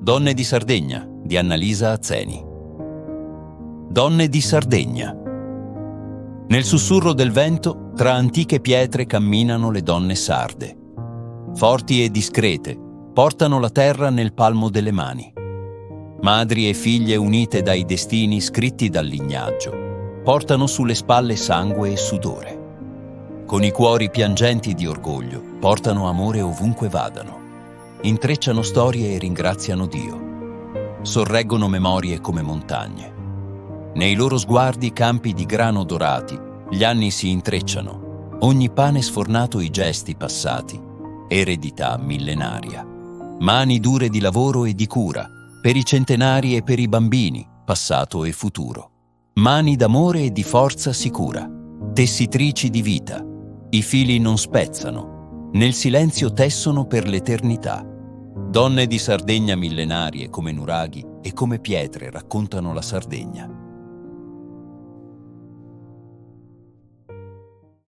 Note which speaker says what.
Speaker 1: Donne di Sardegna di Annalisa Azzeni. Donne di Sardegna. Nel sussurro del vento, tra antiche pietre camminano le donne sarde. Forti e discrete, portano la terra nel palmo delle mani. Madri e figlie unite dai destini scritti dal lignaggio, portano sulle spalle sangue e sudore. Con i cuori piangenti di orgoglio, portano amore ovunque vadano. Intrecciano storie e ringraziano Dio. Sorreggono memorie come montagne. Nei loro sguardi campi di grano dorati, gli anni si intrecciano, ogni pane sfornato i gesti passati, eredità millenaria. Mani dure di lavoro e di cura, per i centenari e per i bambini, passato e futuro. Mani d'amore e di forza sicura, tessitrici di vita. I fili non spezzano, nel silenzio tessono per l'eternità. Donne di Sardegna millenarie come nuraghi e come pietre raccontano la Sardegna.